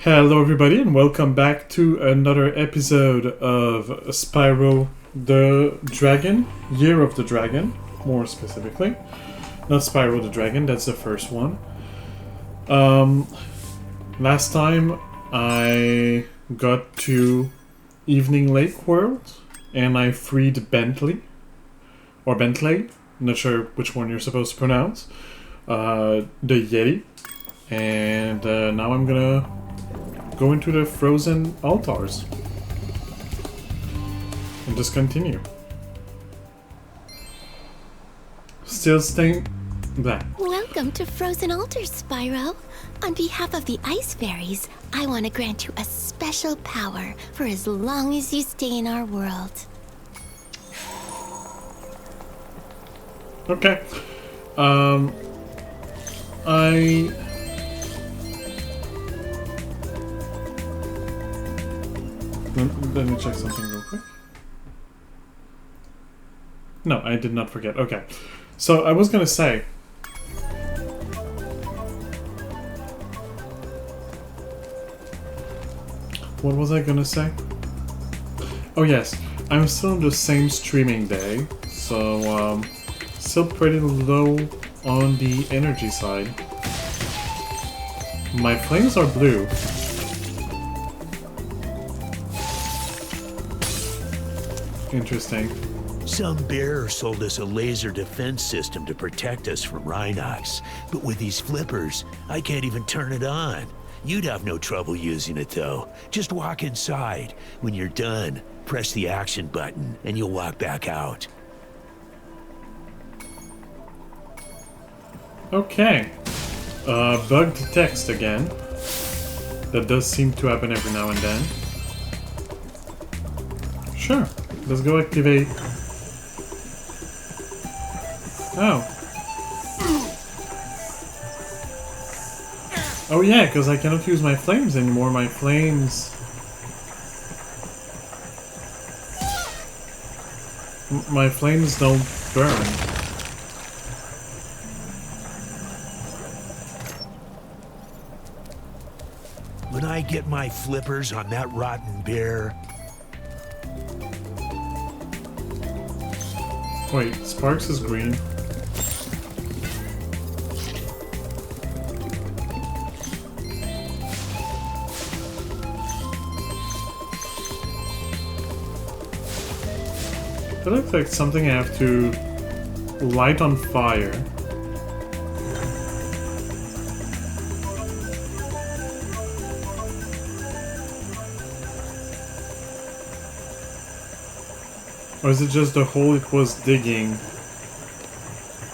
Hello, everybody, and welcome back to another episode of Spyro the Dragon, Year of the Dragon, more specifically. Not Spyro the Dragon, that's the first one. Last time I got to Evening Lake World, and I freed Bentley, not sure which one you're supposed to pronounce, the Yeti, and now I'm gonna go into the frozen altars and just continue. Still staying black. Welcome to Frozen Altars, Spyro. On behalf of the Ice Fairies, I want to grant you a special power for as long as you stay in our world. Okay. Let me check something real quick. No, I did not forget. Okay. So I was gonna say, what was I gonna say? Oh yes, I'm still on the same streaming day, so still pretty low on the energy side. My flames are blue. Interesting. Some bearer sold us a laser defense system to protect us from Rhinox, but with these flippers, I can't even turn it on. You'd have no trouble using it though. Just walk inside. When you're done, press the action button and you'll walk back out. Okay. Bugged text again. That does seem to happen every now and then. Sure. Let's go activate. Oh. Oh yeah, because I cannot use my flames anymore. My flames... My flames don't burn. When I get my flippers on that rotten bear... Wait, Sparks is green. That looks like something I have to light on fire. Or is it just the hole it was digging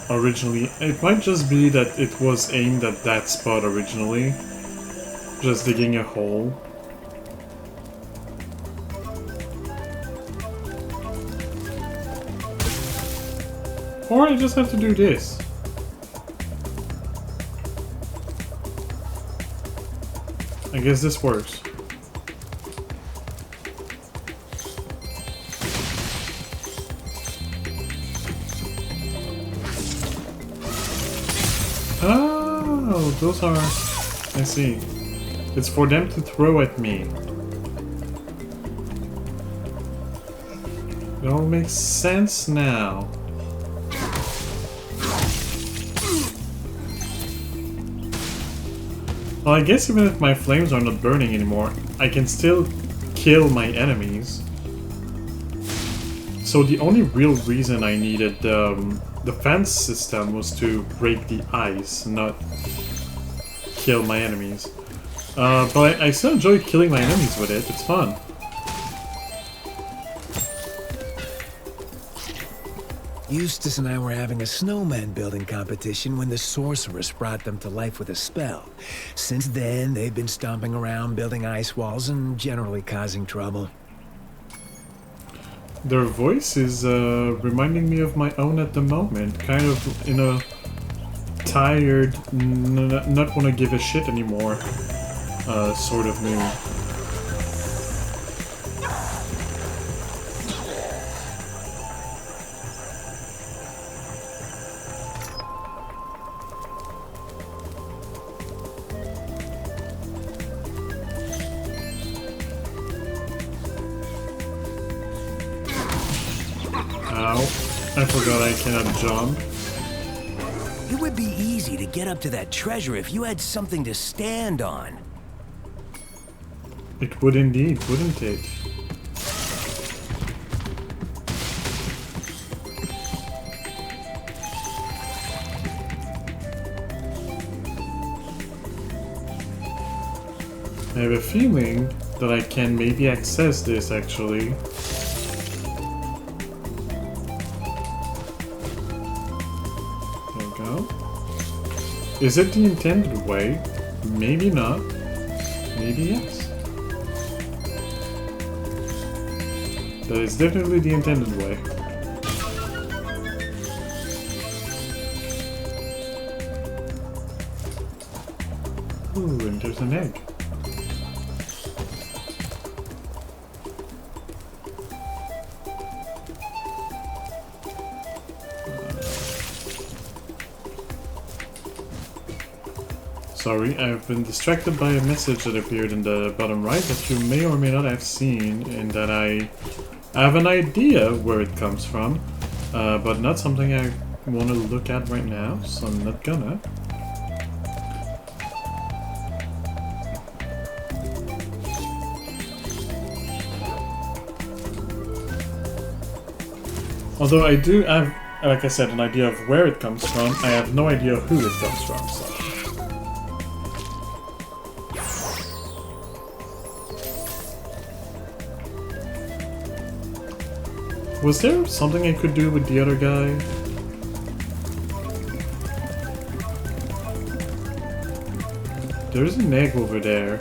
originally? It might just be that it was aimed at that spot originally. Just digging a hole. Or I just have to do this. I guess this works. Oh, those are... I see. It's for them to throw at me. It all makes sense now. Well, I guess even if my flames are not burning anymore, I can still kill my enemies. So the only real reason I needed the fence system was to break the ice, not kill my enemies. But I still enjoy killing my enemies with it, it's fun. Eustace and I were having a snowman building competition when the sorceress brought them to life with a spell. Since then, they've been stomping around, building ice walls, and generally causing trouble. Their voice is reminding me of my own at the moment, kind of in a tired, not want to give a shit anymore sort of mood. Ow. I forgot I cannot jump. It would be easy to get up to that treasure if you had something to stand on. It would indeed, wouldn't it? I have a feeling that I can maybe access this actually. There we go. Is it the intended way? Maybe not. Maybe yes. That is definitely the intended way. Ooh, and there's an egg. Sorry, I've been distracted by a message that appeared in the bottom right that you may or may not have seen, and that I have an idea where it comes from, but not something I want to look at right now, so I'm not gonna. Although I do have, like I said, an idea of where it comes from, I have no idea who it comes from, so. Was there something I could do with the other guy? There's an egg over there.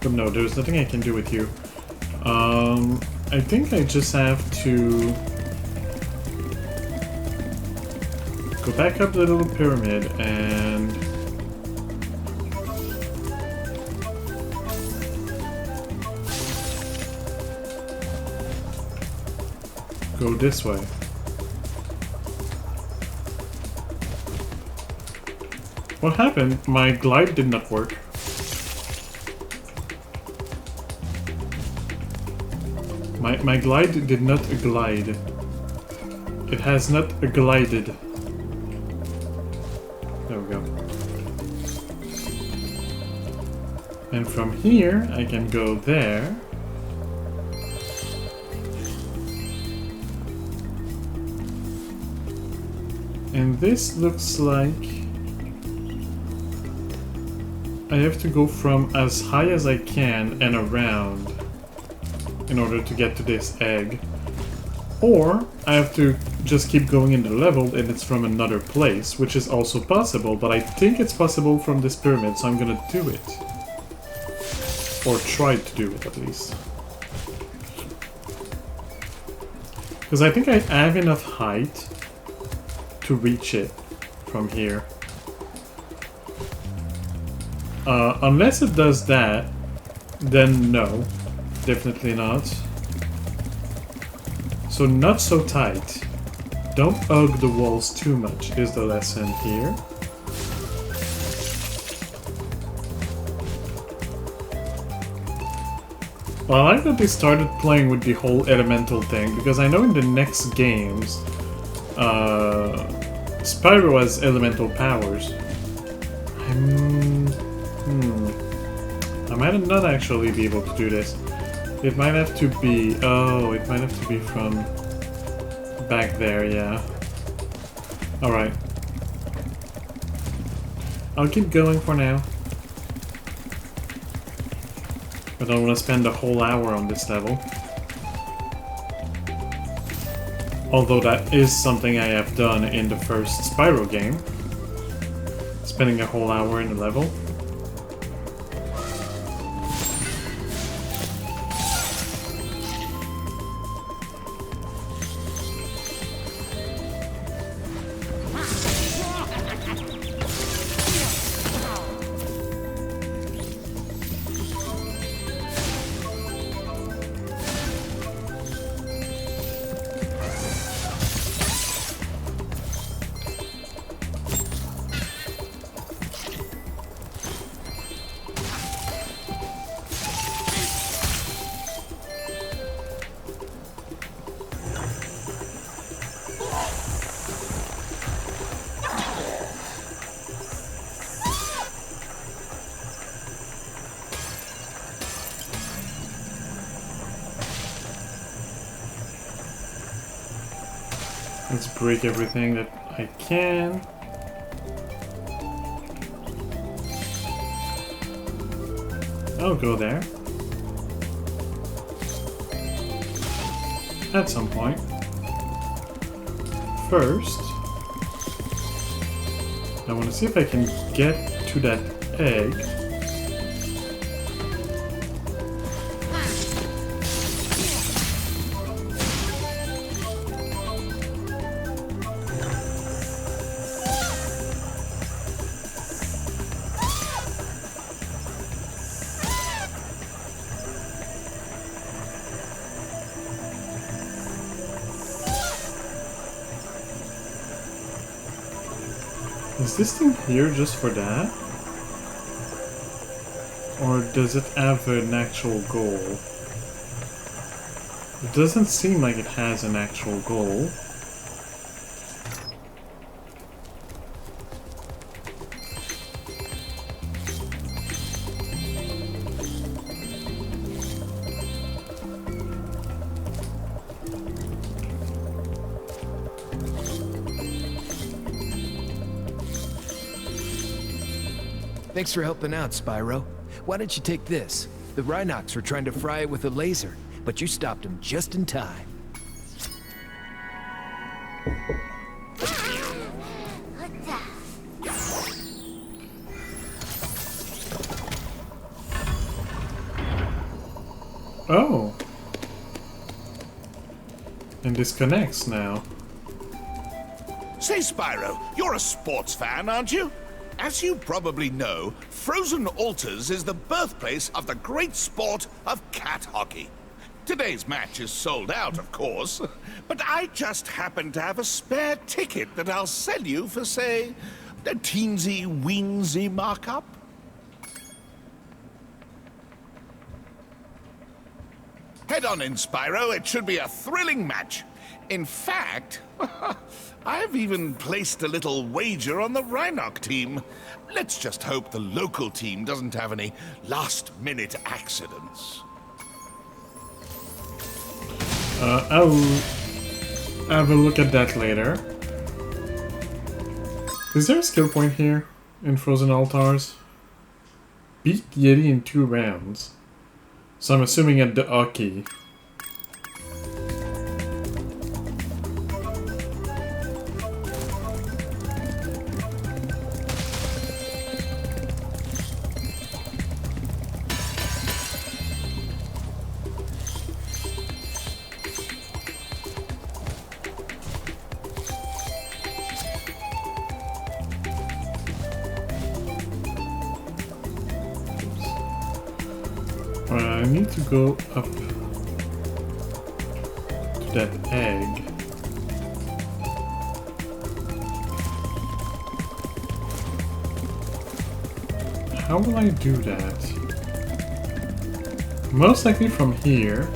But no, there's nothing I can do with you. I think I just have to go back up the little pyramid and go this way. What happened? My glide did not work. My glide did not glide. It has not glided. There we go. And from here, I can go there. And this looks like I have to go from as high as I can and around in order to get to this egg. Or I have to just keep going in the level and it's from another place, which is also possible, but I think it's possible from this pyramid, so I'm gonna do it. Or try to do it at least. Because I think I have enough height to reach it from here. Unless it does that, then no. Definitely not. So not so tight. Don't hug the walls too much is the lesson here. Well, I like that they started playing with the whole elemental thing, because I know in the next games, Spyro has elemental powers. I might not actually be able to do this. It might have to be... Oh, it might have to be from back there, yeah. Alright. I'll keep going for now. I don't want to spend a whole hour on this level. Although that is something I have done in the first Spyro game. Spending a whole hour in the level. Let's break everything that I can. I'll go there. At some point. First, I want to see if I can get to that egg. Is this thing here just for that? Or does it have an actual goal? It doesn't seem like it has an actual goal. Thanks for helping out, Spyro. Why don't you take this? The Rhinox were trying to fry it with a laser, but you stopped them just in time. Oh! And this connects now. Say, Spyro, you're a sports fan, aren't you? As you probably know, Frozen Altars is the birthplace of the great sport of cat hockey. Today's match is sold out, of course, but I just happen to have a spare ticket that I'll sell you for, say, a teensy-weensy markup. Head on in, Spyro. It should be a thrilling match. In fact, I've even placed a little wager on the Rhinox team. Let's just hope the local team doesn't have any last-minute accidents. I'll have a look at that later. Is there a skill point here in Frozen Altars? Beat Yeti in 2 rounds. So I'm assuming at the hockey. I need to go up to that egg. How will I do that? Most likely from here.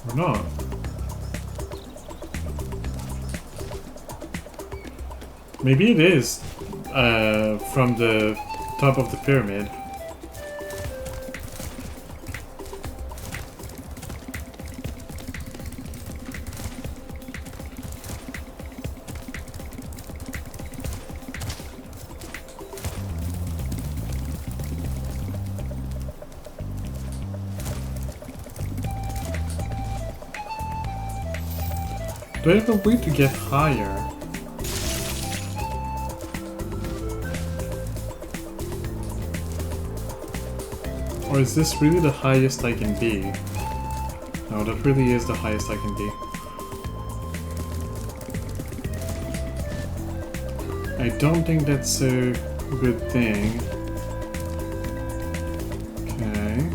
Or not. Maybe it is from the top of the pyramid. Do I have a way to get higher? Or is this really the highest I can be? No, that really is the highest I can be. I don't think that's a good thing. Okay.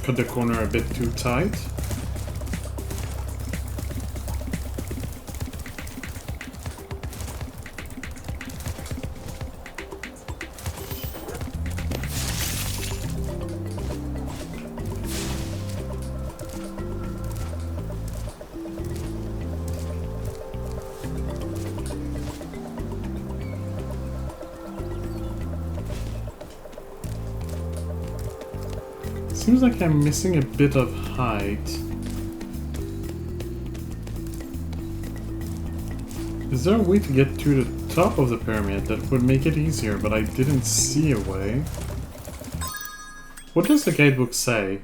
cut the corner a bit too tight. Seems like I'm missing a bit of height. Is there a way to get to the top of the pyramid that would make it easier, but I didn't see a way? What does the guidebook say?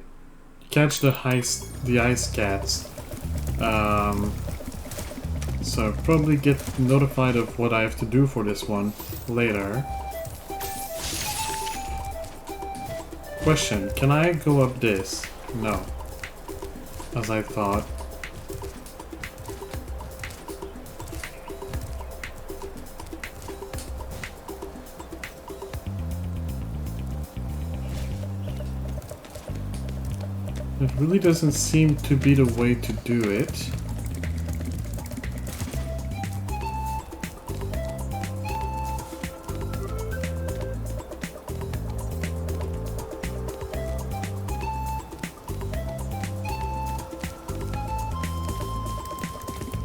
Catch the ice cats. So I'll probably get notified of what I have to do for this one later. Question, can I go up this? No. As I thought. It really doesn't seem to be the way to do it.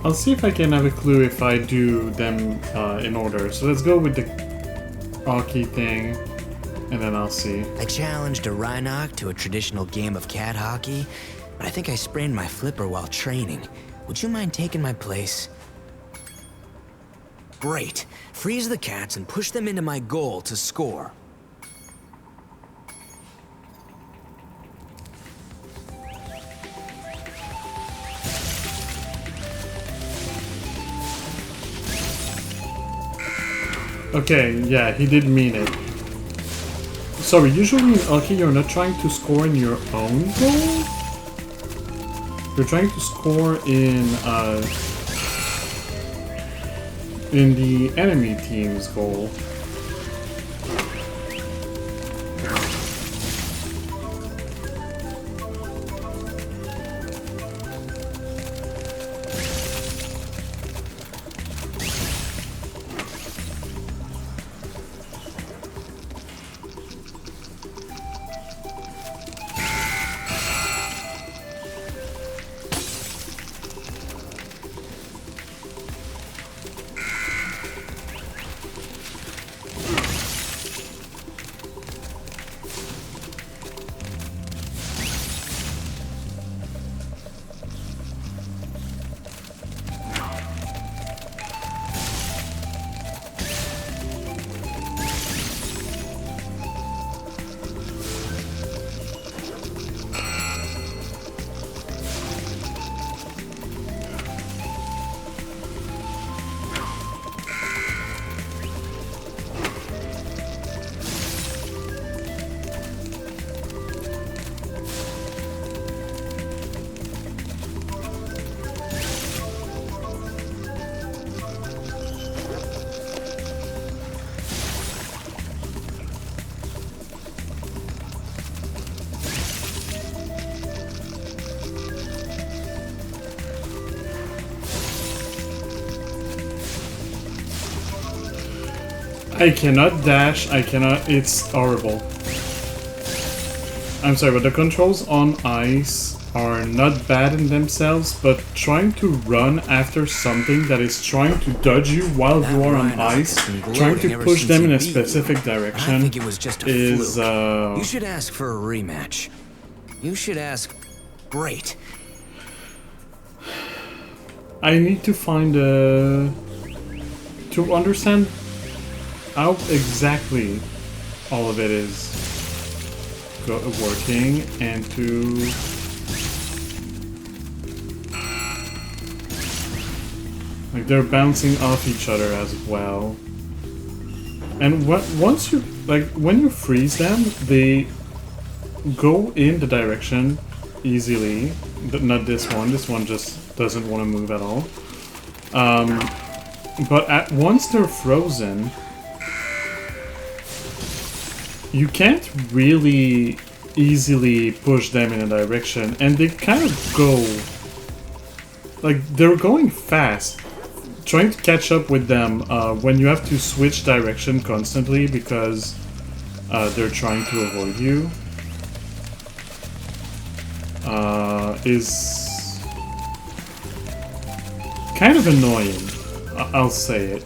I'll see if I can have a clue if I do them in order. So let's go with the hockey thing, and then I'll see. I challenged a Rhinoc to a traditional game of cat hockey, but I think I sprained my flipper while training. Would you mind taking my place? Great. Freeze the cats and push them into my goal to score. Okay, yeah, he did mean it. Sorry, usually in hockey you're not trying to score in your own goal? You're trying to score in the enemy team's goal. I cannot dash, I cannot, it's horrible. I'm sorry, but the controls on ice are not bad in themselves, but trying to run after something that is trying to dodge you while you are on ice, trying to push them in a specific direction, I think it was just a is, fluke. You should ask for a rematch. You should ask... Great. I need to find a... to understand how exactly all of it is working, and to like they're bouncing off each other as well. And once you when you freeze them, they go in the direction easily. Not this one. This one just doesn't want to move at all. But once they're frozen, you can't really easily push them in a direction, and they kind of go... Like, they're going fast. Trying to catch up with them when you have to switch direction constantly because they're trying to avoid you is kind of annoying. I'll say it.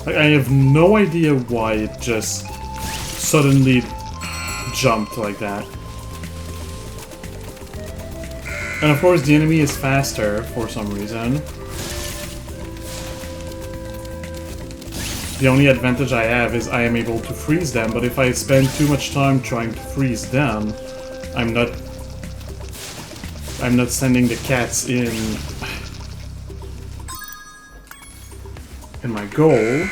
Like, I have no idea why it just suddenly jumped like that. And of course the enemy is faster for some reason. The only advantage I have is I am able to freeze them, but if I spend too much time trying to freeze them, I'm not sending the cats in my goal.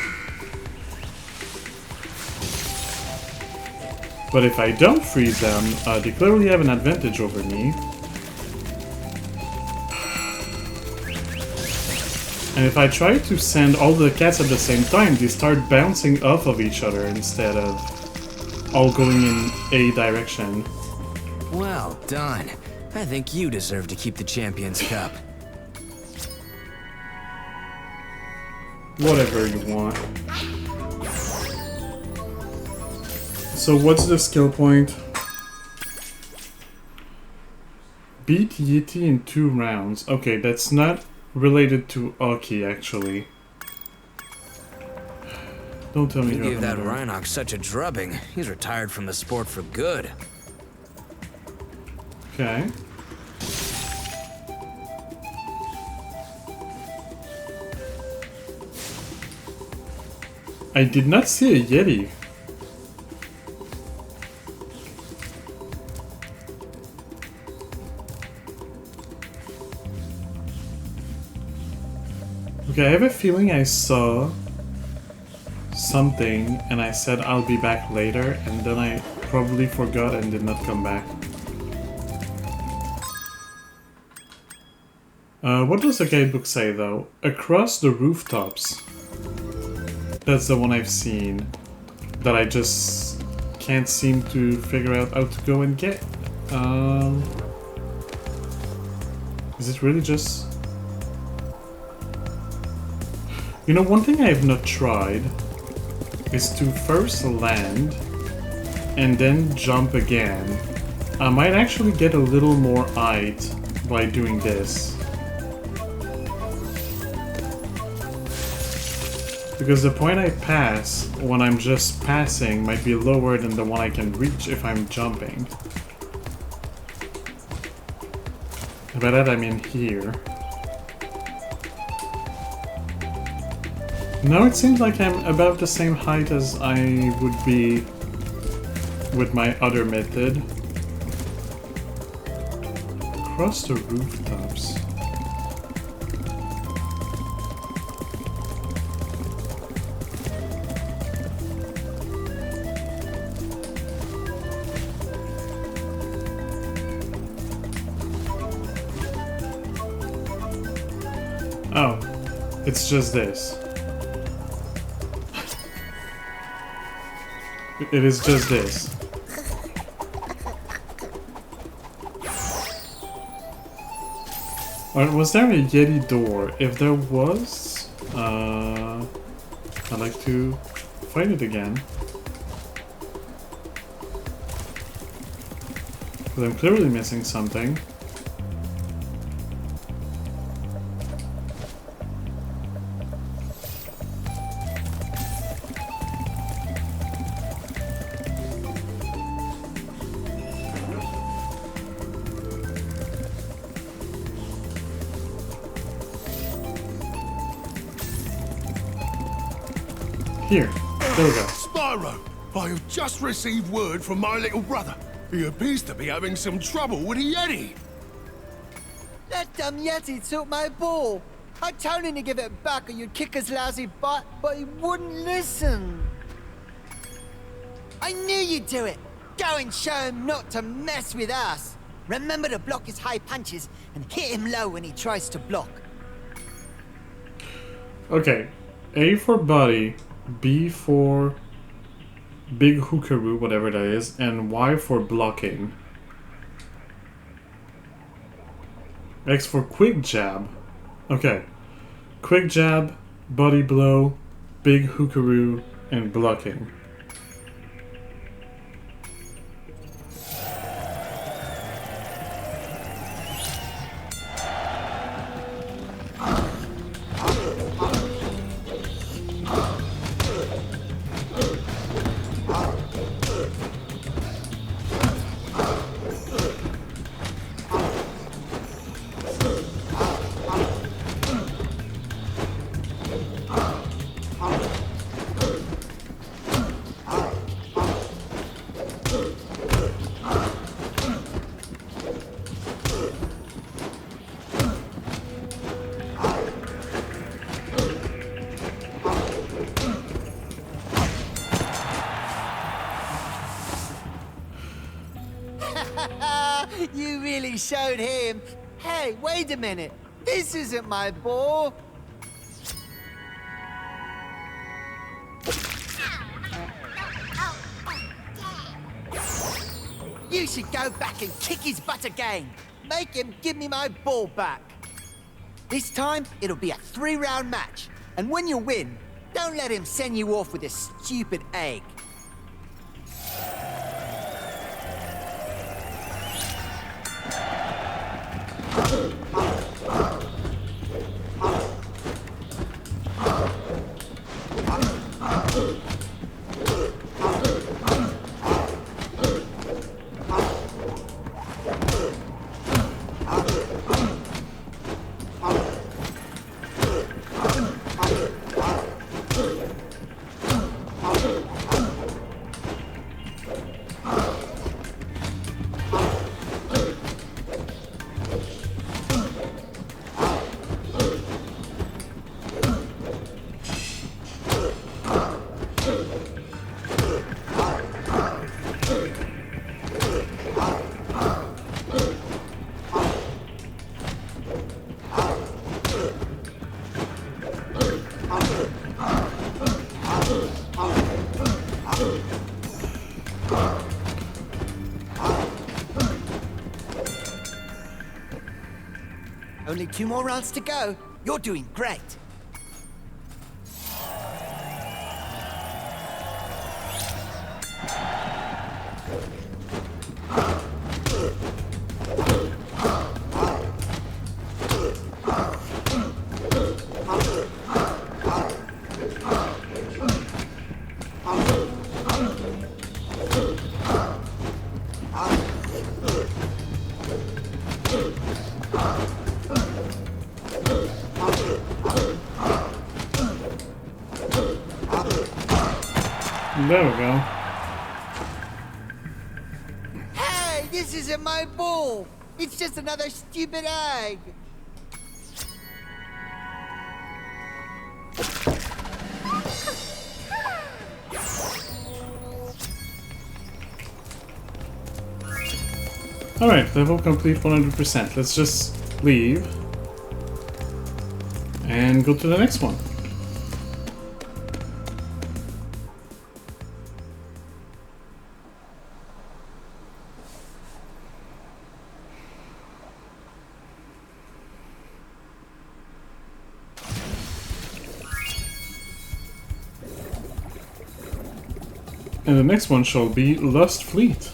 But if I don't freeze them, they clearly have an advantage over me. And if I try to send all the cats at the same time, they start bouncing off of each other instead of all going in a direction. Well done. I think you deserve to keep the Champions Cup. Whatever you want. So what's the skill point? Beat Yeti in 2 rounds. Okay, that's not related to Aki, actually. Don't tell me You you gave have that another. Rhinox such a drubbing. He's retired from the sport for good. Okay. I did not see a Yeti. Okay, I have a feeling I saw something and I said I'll be back later, and then I probably forgot and did not come back. What does the guidebook say though? Across the rooftops. That's the one I've seen that I just can't seem to figure out how to go and get. Is it really just... You know, one thing I have not tried is to first land and then jump again. I might actually get a little more height by doing this. Because the point I pass when I'm just passing might be lower than the one I can reach if I'm jumping. By that I mean here. Now it seems like I'm about the same height as I would be with my other method. Across the rooftops. Oh, it's just this. It is just this. Or was there a Yeti door? If there was, I'd like to fight it again. Because I'm clearly missing something. Here, there we go. Spyro, I have just received word from my little brother. He appears to be having some trouble with a Yeti. That damn Yeti took my ball. I told him to give it back or you'd kick his lousy butt, but he wouldn't listen. I knew you'd do it. Go and show him not to mess with us. Remember to block his high punches and hit him low when he tries to block. Okay, A for body, B for big hookaroo, whatever that is, and Y for blocking. X for quick jab. Okay. Quick jab, body blow, big hookaroo, and blocking. You really showed him. Hey, wait a minute. This isn't my ball. You should go back and kick his butt again. Make him give me my ball back. This time, it'll be a 3-round match. And when you win, don't let him send you off with a stupid egg. Only 2 more rounds to go. You're doing great. There we go. Hey, this isn't my ball. It's just another stupid egg. Alright, level complete 100%. Let's just leave and go to the next one. And the next one shall be Lust Fleet.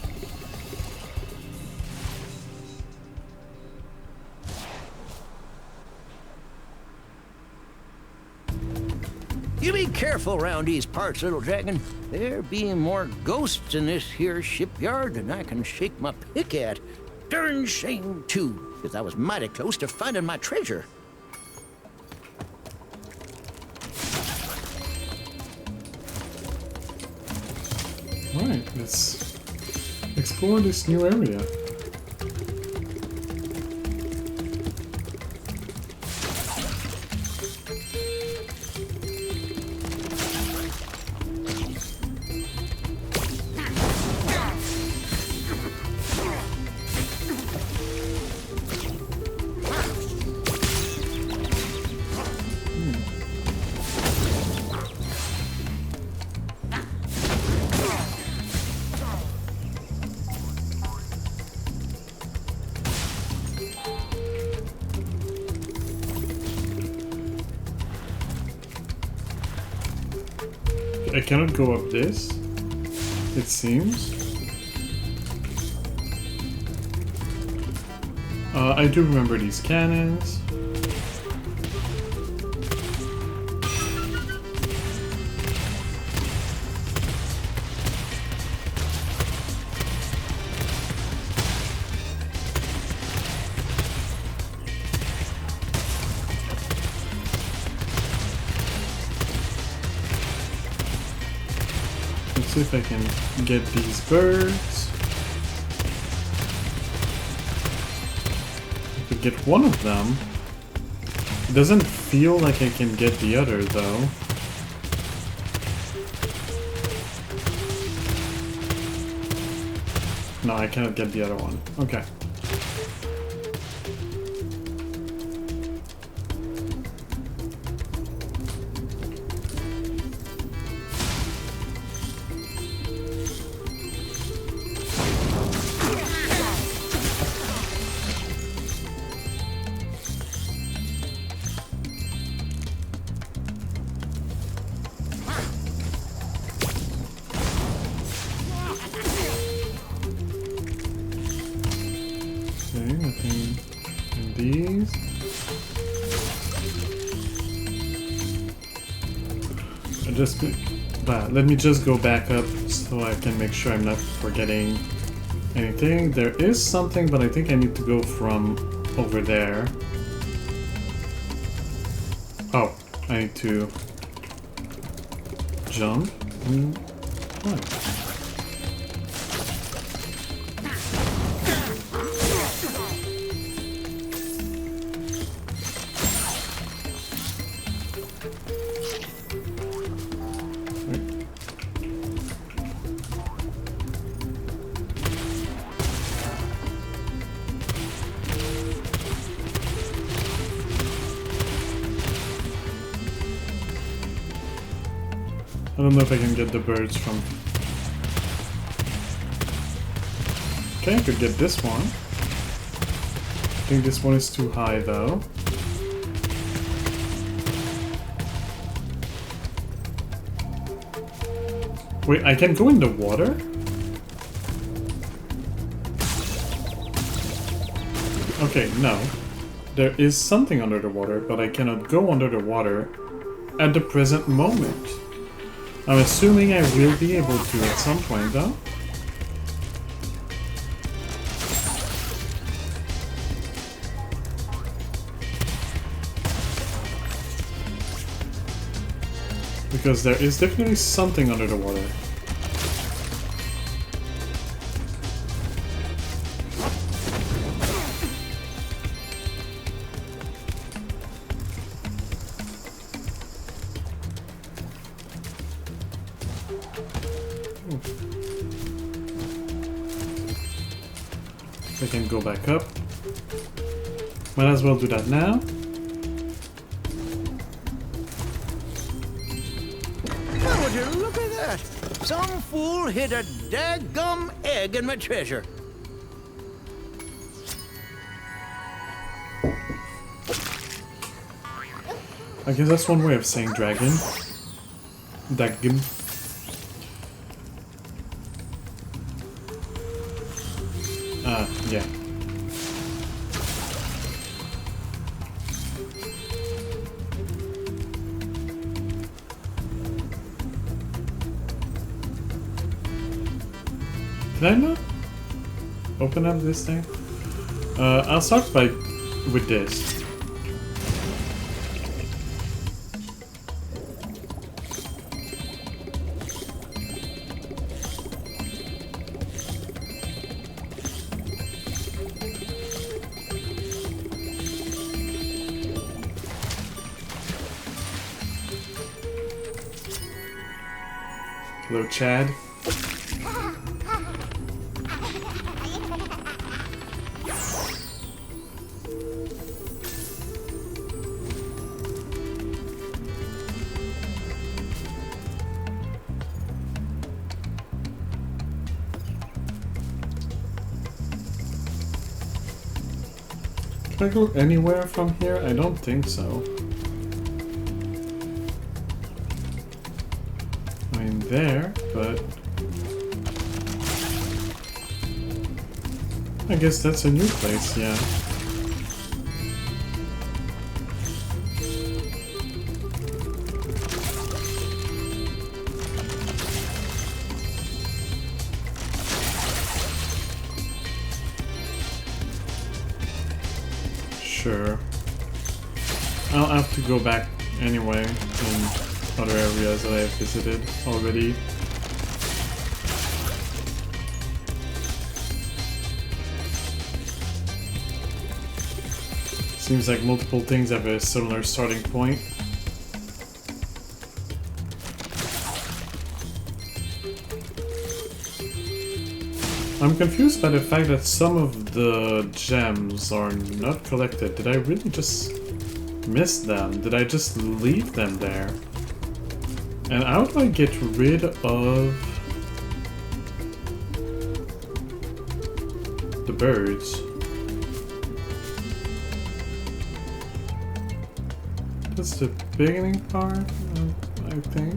You be careful around these parts, little dragon. There be more ghosts in this here shipyard than I can shake my pick at. Darn shame, too, because I was mighty close to finding my treasure. Alright, let's explore this new area. I cannot go up this, it seems. I do remember these cannons. Let's see if I can get these birds. Get one of them. It doesn't feel like I can get the other though. No, I cannot get the other one. Okay. Nothing in these. Let me just go back up so I can make sure I'm not forgetting anything. There is something, but I think I need to go from over there. Oh, I need to jump. What? I don't know if I can get the birds from... Okay, I could get this one. I think this one is too high though. Wait, I can go in the water? Okay, no. There is something under the water, but I cannot go under the water at the present moment. I'm assuming I will be able to at some point, though. Because there is definitely something under the water. I can go back up. Might as well do that now. Oh, would you look at that? Some fool hid a daggum egg in my treasure. I guess that's one way of saying dragon. Daggum. Yeah. Did I not open up this thing? I'll start with this. Hello, Chad. Can I go anywhere from here? I don't think so. I mean, there, but I guess that's a new place, yeah. Sure. I'll have to go back anyway in other areas that I have visited already. Seems like multiple things have a similar starting point. I'm confused by the fact that some of the gems are not collected. Did I really just miss them? Did I just leave them there? And how do I get rid of the birds? That's the beginning part, I think.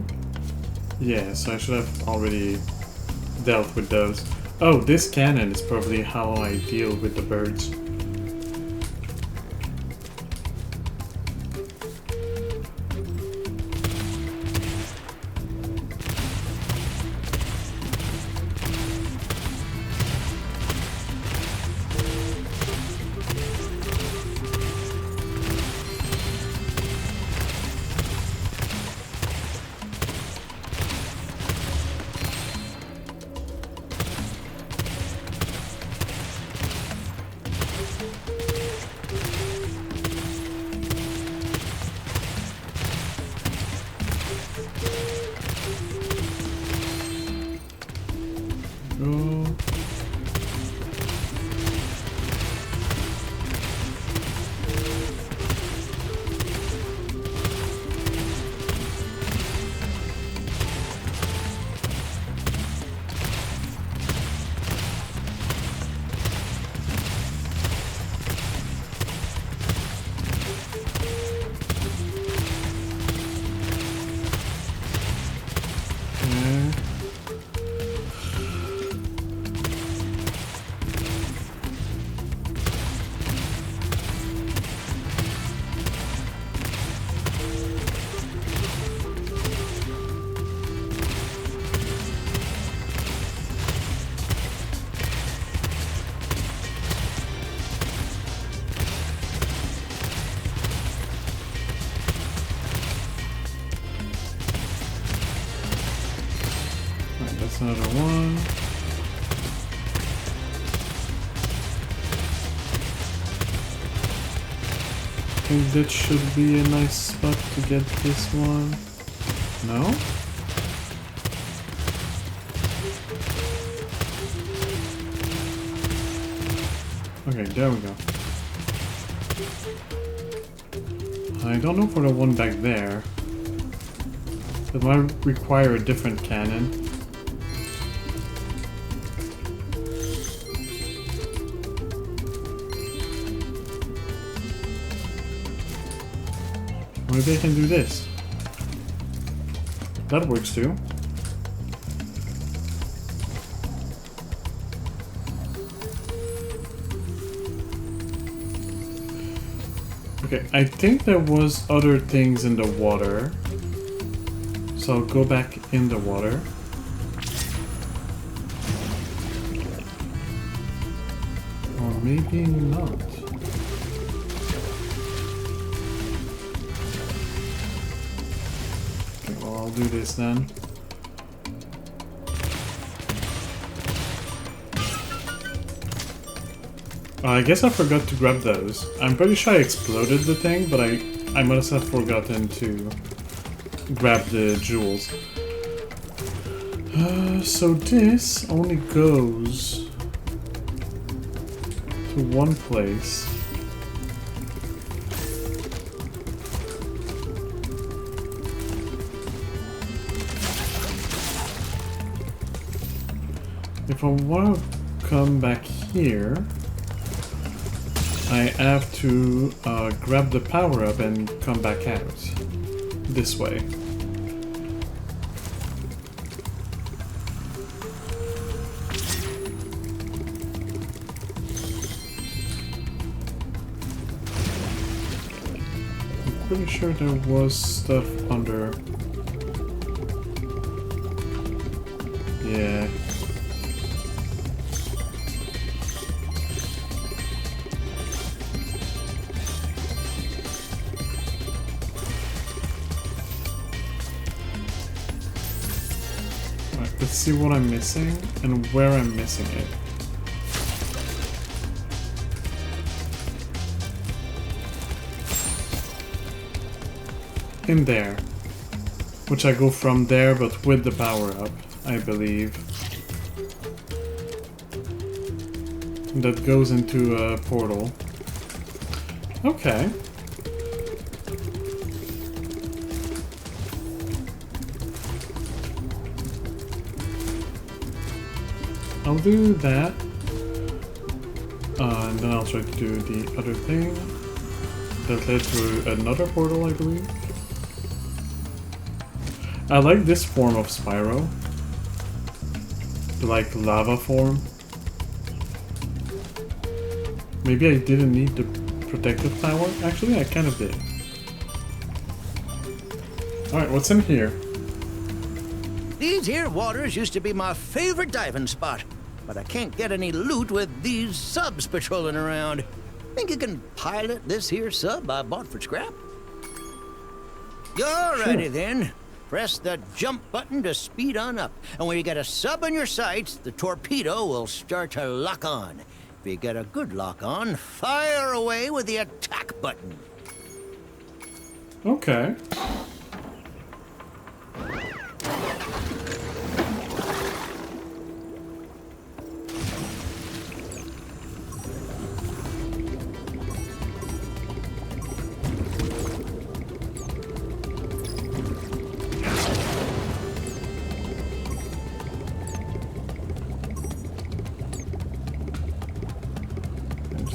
Yeah, so I should have already dealt with those. Oh, this cannon is probably how I deal with the birds. Another one. I think that should be a nice spot to get this one. No? Okay, there we go. I don't know for the one back there. That might require a different cannon. Maybe I can do this. That works too. Okay, I think there was other things in the water. So I'll go back in the water. Or maybe not. I'll do this then. I guess I forgot to grab those. I'm pretty sure I exploded the thing, but I must have forgotten to grab the jewels. So this only goes to one place. If I want to come back here, I have to grab the power-up and come back out. This way. sure there was stuff under. Yeah. Alright, let's see what I'm missing and where I'm missing it. In there. Which I go from there, but with the power up, I believe. That goes into a portal. Okay. I'll do that. And then I'll try to do the other thing. That led to another portal, I believe. I like this form of Spyro. The like lava form. Maybe I didn't need the protective power. Actually, I kind of did. Alright, what's in here? These here waters used to be my favorite diving spot, but I can't get any loot with these subs patrolling around. Think you can pilot this here sub I bought for scrap? Alrighty Sure. then. Press the jump button to speed on up, and when you get a sub in your sights, the torpedo will start to lock on. If you get a good lock on, fire away with the attack button. Okay.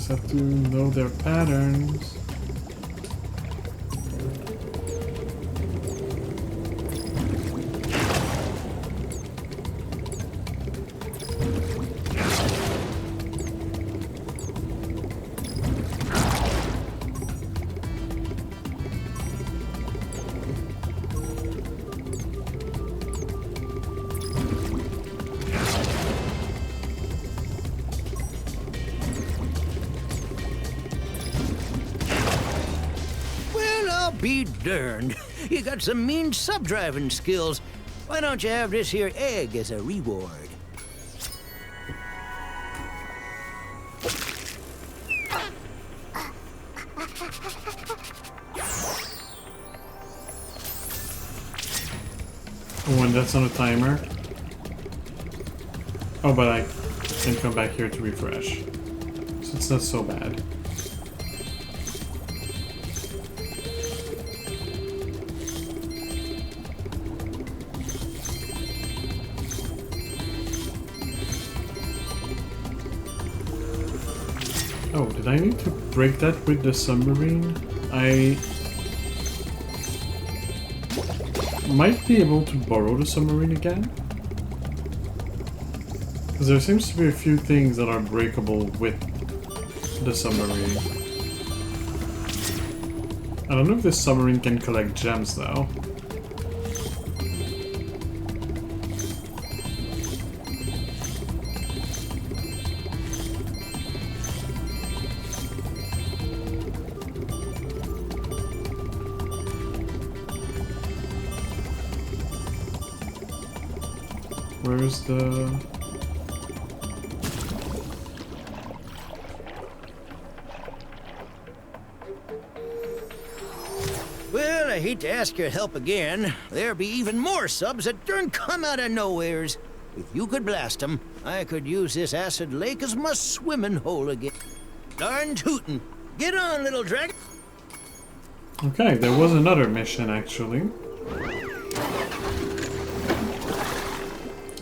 Have to know their patterns. Be darned. You got some mean sub-driving skills. Why don't you have this here egg as a reward? Oh, and that's on a timer. Oh, but I can come back here to refresh. So it's not so bad. Oh, did I need to break that with the submarine? I might be able to borrow the submarine again. Because there seems to be a few things that are breakable with the submarine. I don't know if this submarine can collect gems though. Where's the... Well, I hate to ask your help again. There be even more subs that don't come out of nowheres. If you could blast them, I could use this acid lake as my swimming hole again. Darn tootin'. Get on, little dragon. Okay, there was another mission actually.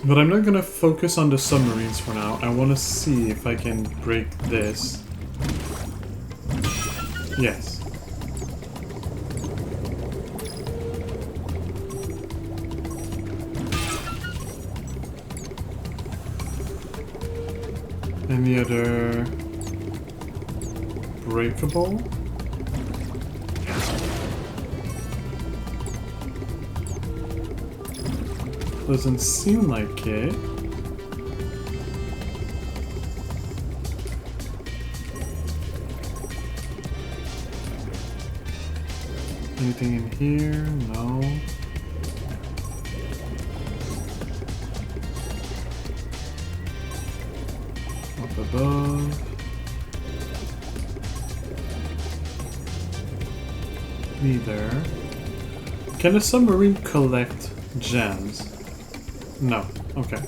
But I'm not gonna focus on the submarines for now. I wanna see if I can break this. Yes. Any other breakable? Doesn't seem like it. Anything in here? No. Up above. Neither. Can a submarine collect gems? No. Okay.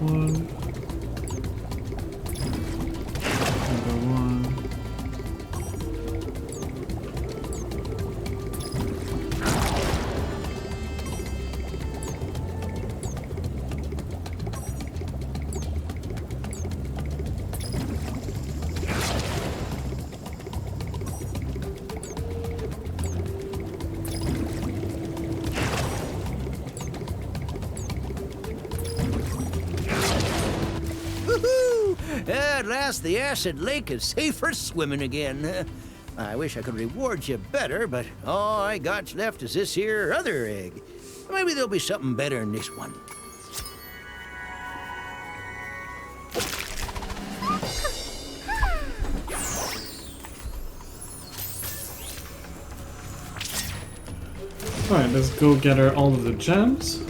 One. Another one. Woohoo! At last, the acid lake is safe for swimming again. I wish I could reward you better, but all I got left is this here other egg. Maybe there'll be something better in this one. Alright, let's go gather all of the gems.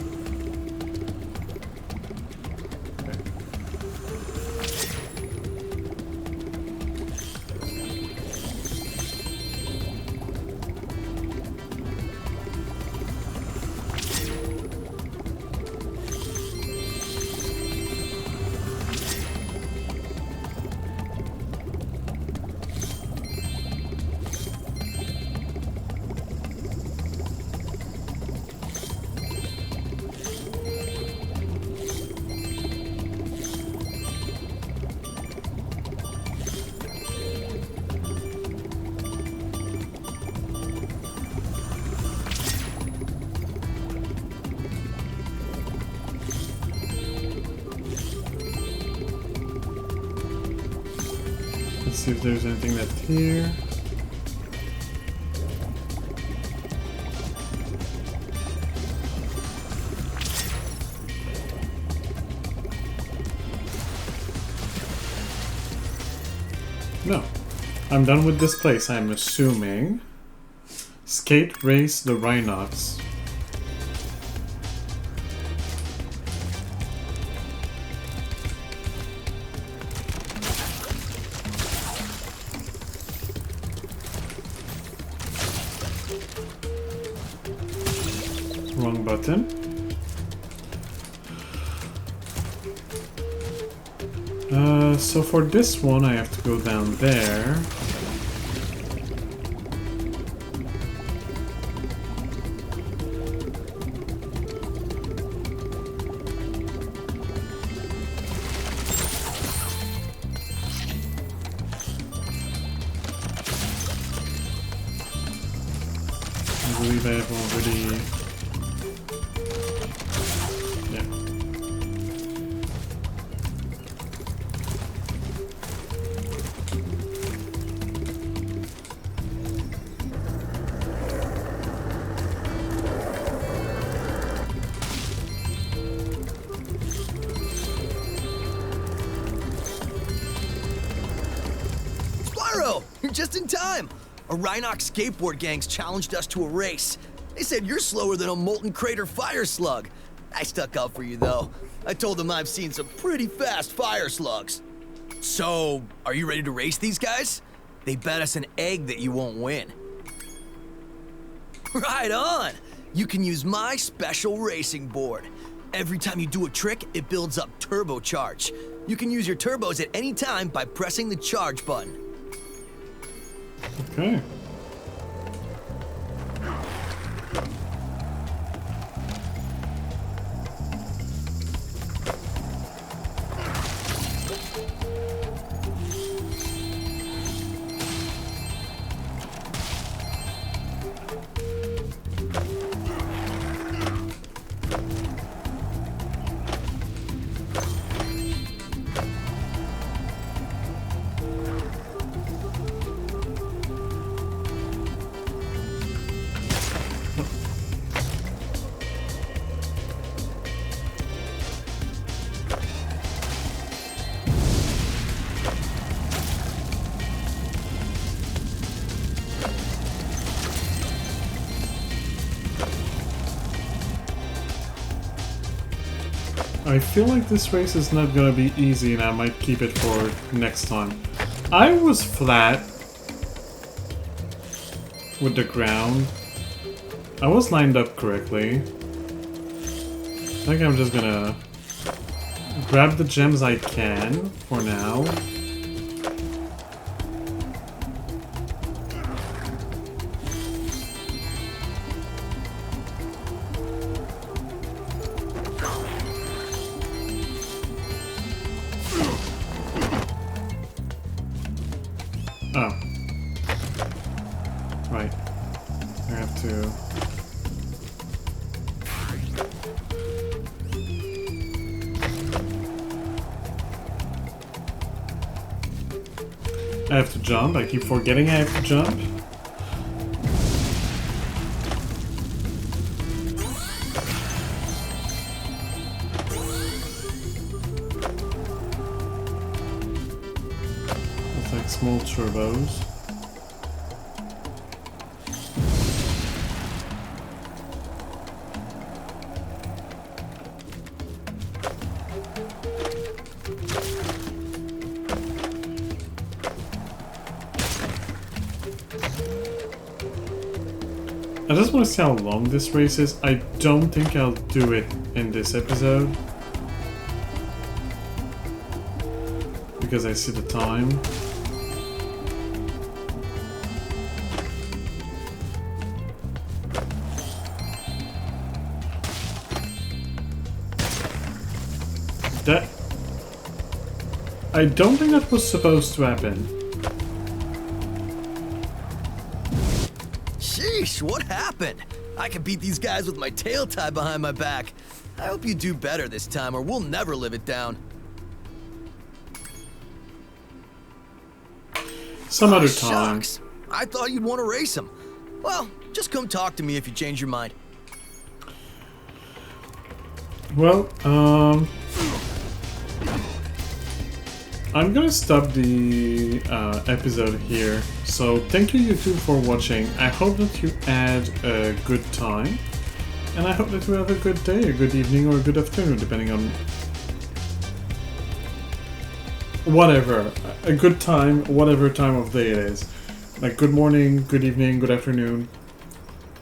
Let's see if there's anything left here. No. I'm done with this place, I'm assuming. Skate race the Rhinox. Wrong button. So for this one I have to go down there. I believe I have already... Spyro! You're just in time! A Rhinox skateboard gang's challenged us to a race. They said you're slower than a molten crater fire slug. I stuck up for you, though. I told them I've seen some pretty fast fire slugs. So, are you ready to race these guys? They bet us an egg that you won't win. Right on! You can use my special racing board. Every time you do a trick, it builds up turbocharge. You can use your turbos at any time by pressing the charge button. Okay. I feel like this race is not gonna be easy and I might keep it for next time. I was flat with the ground. I was lined up correctly. I think I'm just gonna grab the gems I can for now. Oh. Right. I have to... I have to jump. I keep forgetting I have to jump. It's like small turbos. I just want to see how long this race is. I don't think I'll do it in this episode. Because I see the time. That... I don't think that was supposed to happen. Sheesh, what happened? I can beat these guys with my tail tied behind my back. I hope you do better this time or we'll never live it down. Some other time. Shucks. I thought you'd want to race him. Well, just come talk to me if you change your mind. Well, I'm gonna stop the episode here. So thank you YouTube for watching. I hope that you had a good time. And I hope that you have a good day, a good evening, or a good afternoon, depending on whatever. A good time, whatever time of day it is. Like good morning, good evening, good afternoon,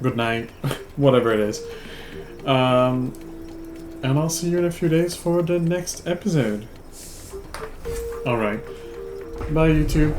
good night, whatever it is. And I'll see you in a few days for the next episode. Alright. Bye, YouTube.